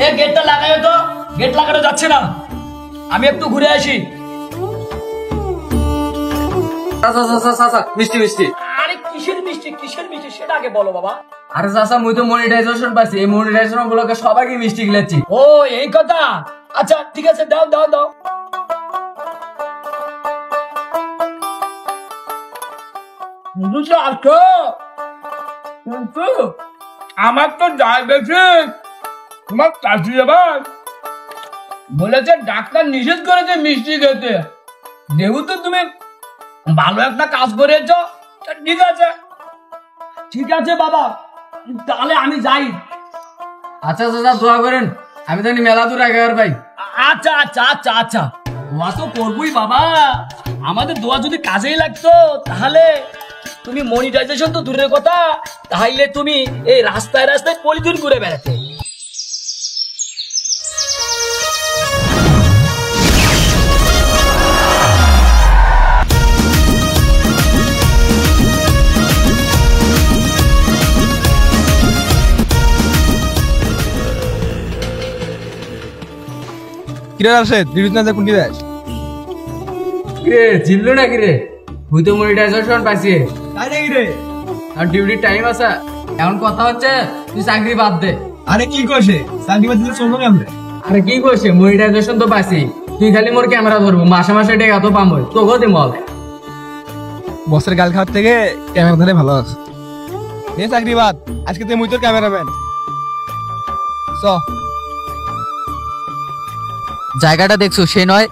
এ গেটটা লাগাও তো, গেট লাগানো যাচ্ছে না, আমি একটু ঘুরে আসি। মিষ্টি মিষ্টি। আরে কিসের মিষ্টি কিসের মিষ্টি সেটা আগে বলো বাবা। আরে চাচা মুই তো মনিটাইজেশন পাইছি, এই মনিটাইজেশন গুলোকে সবাইকে মিষ্টি গিলাচ্ছি। ও এই কথা, আচ্ছা ঠিক আছে, দাও দাও দাও। বুঝছো আছো কিন্তু আমার তো ডায়াবেটিস, তোমার চাষি আবার বলেছে ডাক্তার নিষেধ করেছে মিষ্টি খেতে, যেহেতু তুমি ভালো একটা কাজ করেছ, ঠিক আছে ঠিক আছে বাবা, তাহলে আমি যাই। আচ্ছা চাচা দোয়া করেন, আমি জানি মেলা দূর একেবারে ভাই। আচ্ছা আচ্ছা আচ্ছা আচ্ছা, দোয়া তো করবই বাবা, আমাদের দোয়া যদি কাজেই লাগতো তাহলে তুমি মনিটাইজেশন তো দূরের কথা, তাহলে তুমি এই রাস্তায় রাস্তায় পলিথিন ঘুরে বেড়াতে। কিরে রাশেদ ডিউটি না কোন দিকে যাস? কিরে চিনলো না কিরে, মুই তো মনিটাইজেশন পাইছি। তাই নাকি রে? আর ডিউটির টাইম আছে, এখন কথা হচ্ছে তুই চাকরি বাদ দে। আরে কি করছে চাকরি বাদ দিলে চলবো কেমনে? আরে কি করছে, মনিটাইজেশন তো পাইছি, তুই খালি মোর ক্যামেরা ধরবো, মাসে মাসে টাকা তো পাবো, তোকেও দিম। বসের গাল খাওয়ার থেকে ক্যামেরা ধরে ভালো আছে। এ চাকরি বাদ, আজকে তুই মুই তোর ক্যামেরাম্যান। চ জায়গাটা দেখছো সে নয়,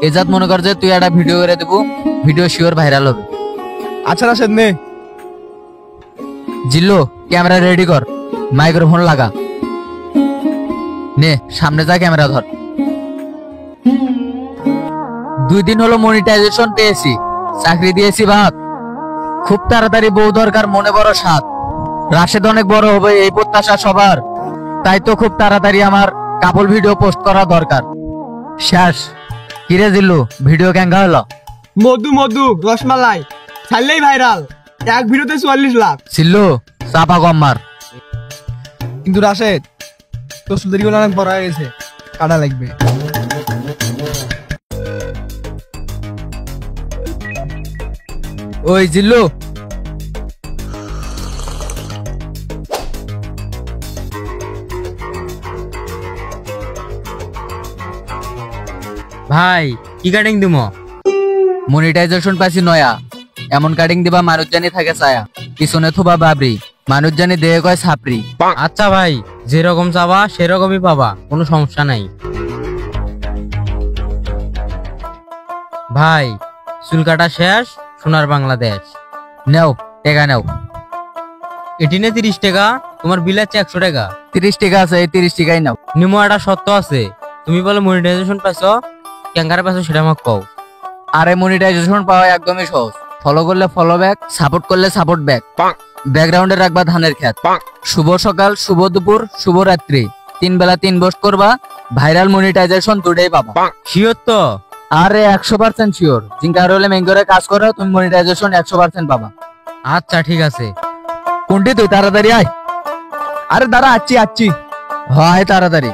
এজাত মনে কর যে তুই একটা ভিডিও করে দেবো, ভিডিও শিওর ভাইরাল হবে। আচ্ছা রাশেদ নে। জিল্লু ক্যামেরা রেডি কর, মাইক্রোফোন লাগা, নে সামনে যা ক্যামেরা ধর। 2 দিন হলো মনিটাইজেশন পেয়েছি, চাকরি দিয়েছি ভাত, খুব তাড়াতাড়ি বউ দরকার, মনে বড় সাত, রাশেদ অনেক বড় হবে এই প্রত্যাশা সবার, তাই তো খুব তাড়াতাড়ি আমার কাপল ভিডিও পোস্ট করা দরকার। শেষ। কিরে জিল্লু ভিডিও কেঙ্গা হলো? মধু মধু রসমালাই ছাড়লেই ভাইরাল, এক ভিডিওতে 44 লাখ। জিল্লু চাপা কম মার। কিন্তু রাশেদ তোর সুন্দরী গুলো অনেক বড় হয়ে গেছে, কাটা লাগবে। ওই জিল্লু ভাই কি কাটিং দিমো? মনিটাইজেশন পাইছি নয়া, এমন কাটিং দিবা মানুষ জানি থাকে ছায়া, পিছনে থোবা বাবরি, মানুষ জানি দেহে কয় ছাপরি। আচ্ছা ভাই যেরকম চাবা সেরকমই পাবা, কোনো সমস্যা নাই। ভাই চুল কাটা শেষ, সোনার বাংলাদেশ। নেও টাকা নেও। এটিনে 30 টাকা, তোমার বিল আছে 100 টাকা। 30 টাকা আছে, এই 30 টাকাই নাও। নিমো একটা সত্য আছে, তুমি বলে মনিটাইজেশন পাইছো, ক্যাঙ্গারে পাইছো সেটা আমাকে কও। আরে মনিটাইজেশন পাওয়া একদমই সহজ, ফলো করলে ফলো ব্যাক, সাপোর্ট করলে সাপোর্ট ব্যাক, ব্যাকগ্রাউন্ডে রাখবা ধানের খেত, শুভ সকাল শুভ দুপুর শুভ রাত্রি, 3 বেলা 3 পোস্ট করবা, ভাইরাল মনিটাইজেশন দুটোই পাবা। শিওর তো? আরে 100% শিওর, জিঙ্কার হলে মেঙ্গরে কাজ করো, তুমি মনিটাইজেশন 100% পাবা। আচ্ছা ঠিক আছে। কোনটি তুই তাড়াতাড়ি আয়। আরে দাঁড়া আচ্ছি আচ্ছি। হয় তাড়াতাড়ি।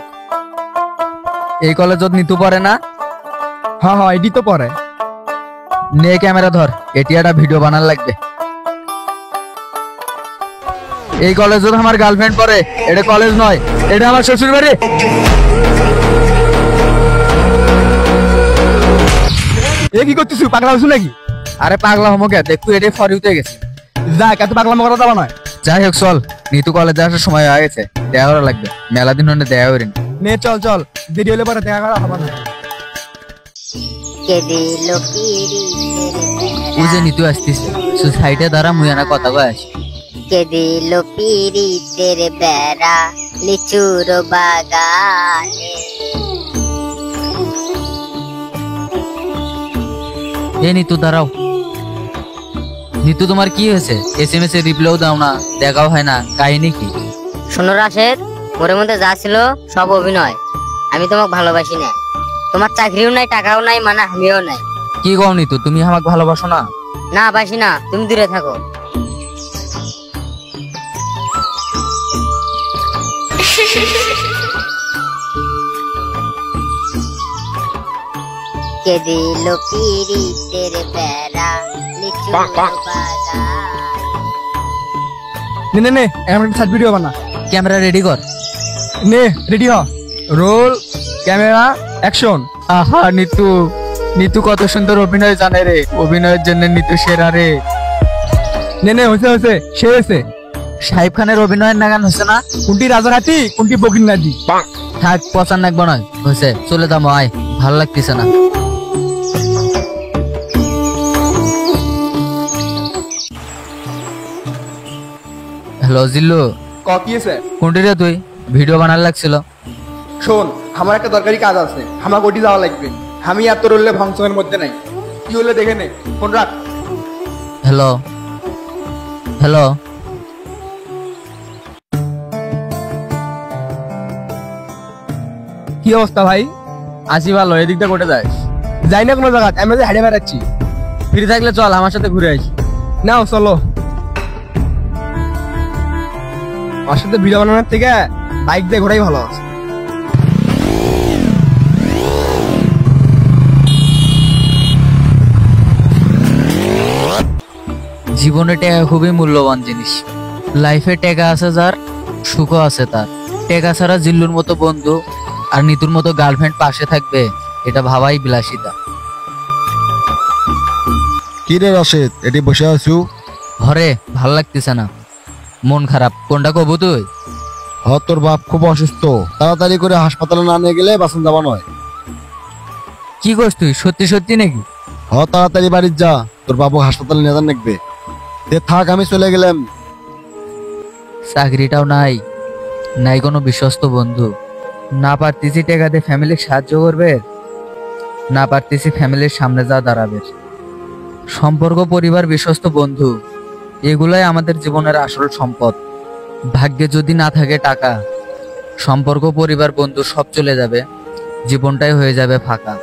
এই কলেজত নিতু পড়ে না? হ্যাঁ হ্যাঁ এডি তো পরে। নে ক্যামেরা ধর, এটি একটা ভিডিও বানার লাগবে। এই কলেজত আমার গার্লফ্রেন্ড পড়ে, এটা কলেজ নয়, এটা আমার শ্বশুর বাড়ি। এ কি করতেছিস, পাগলা হইছ নাকি? আরে পাগলা হমো কে, দেখু এটি ফরিউতে গেছে। যাক এত পাগলামো করা যাবে না। যাই হোক চল, নিতু কলেজে আসার সময় হয়ে গেছে, দেখা করা লাগবে, মেলা দিন হলে দেখা করিনি। নে চল চল, দেরি হলে পরে দেখা করা হবে না। ওই যে নিতু আসতিস, সাইডে দাঁড়া, মুই আনা কথা কয়ে আসি। কে দিল পিরিতের বেড়া লিচুর বাগানে। এ নিতু দাঁড়াও। নিতু তোমার কি হয়েছে? SMS এ রিপ্লাইও দাও না, দেখাও হয় না, কাহিনী কি? শোনো রাশেদ, ওর মধ্যে যা ছিল সব অভিনয়, আমি তোমাকে ভালোবাসি না, তোমার চাকরিও নাই টাকাও নাই, মানে আমিও নাই। কি কও নিতু, তুমি আমাকে ভালোবাসো না? না বাসি না, তুমি দূরে থাকো। কে দিল পিরিতের বেড়া লিচু বাগান। নে নে এমন সাইড ভিডিও বানা। ক্যামেরা রেডি কর। নে রেডি হ। Roll camera action. আহা নিতু, নিতু কত সুন্দর অভিনয় জানে রে, অভিনয়ের জন্য নিতু সেরা রে। নে নে হয়েছে হয়েছে সে হয়েছে। সাহেব খানের অভিনয়ের নাগান হচ্ছে না? কোনটি রাজার হাতি কোনটি বকির নাজি। থাক পচার নাকবো নয়, হয়েছে চলে যাবো আয়, ভালো লাগতেছে না। হ্যালো জিল্লু, কিয়েছে কোনটি রে তুই? ভিডিও বানার লাগছিল। শোন আমার একটা দরকারি কাজ আছে, আমার ওটি যাওয়া লাগবে। আমি আর তোর উল্লে ভাঙচঙের মধ্যে নাই, কি হলে দেখে নে, ফোন রাখ। হ্যালো হ্যালো, কি অবস্থা ভাই? আসি ভালো, এদিকটা কোটে যাস? যাই না কোনো জায়গা, আমি যে হারিয়ে বেড়াচ্ছি। ফ্রি থাকলে চল আমার সাথে ঘুরে আসি। নাও চলো। আমার সাথে ভিডিও বানানোর থেকে বাইক দিয়ে ঘোরাই ভালো আছে। জীবনে টাকা খুবই মূল্যবান জিনিস। লাইফে টাকা আছে যার, সুখও আছে তার। টাকা ছাড়া জিল্লুর মতো বন্ধু আর নিতুর মতো গার্লফ্রেন্ড পাশে থাকবে, এটা ভাবাই বিলাসিতা। কি রে রশেদ, এটি বসে আছু? ঘরে ভাল লাগতেছে না, মন খারাপ। কোনটা কবু তুই? তোর বাপ খুব অসুস্থ, তাড়াতাড়ি করে হাসপাতালে না নিয়ে গেলে বাঁচান যাবা নয়। কি করছ তুই? সত্যি সত্যি নাকি? তাড়াতাড়ি বাড়ি যা, তোর বাবু হাসপাতালে নিয়ে যান দেখবে। থাক আমি চলে গেলাম। চাকরিটাও নাই, নাই কোনো বিশ্বস্ত বন্ধু। না পারতেছি টাকাতে ফ্যামিলির সাহায্য করবে, না পারতেছি ফ্যামিলির সামনে যা দাঁড়াবে। সম্পর্ক, পরিবার, বিশ্বস্ত বন্ধু, এগুলাই আমাদের জীবনের আসল সম্পদ। ভাগ্যে যদি না থাকে টাকা, সম্পর্ক, পরিবার, বন্ধু সব চলে যাবে, জীবনটাই হয়ে যাবে ফাঁকা।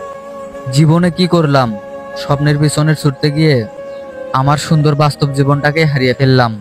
জীবনে কি করলাম? স্বপ্নের পিছনে ছুটতে গিয়ে আমার সুন্দর বাস্তব জীবনটাকে হারিয়ে ফেললাম।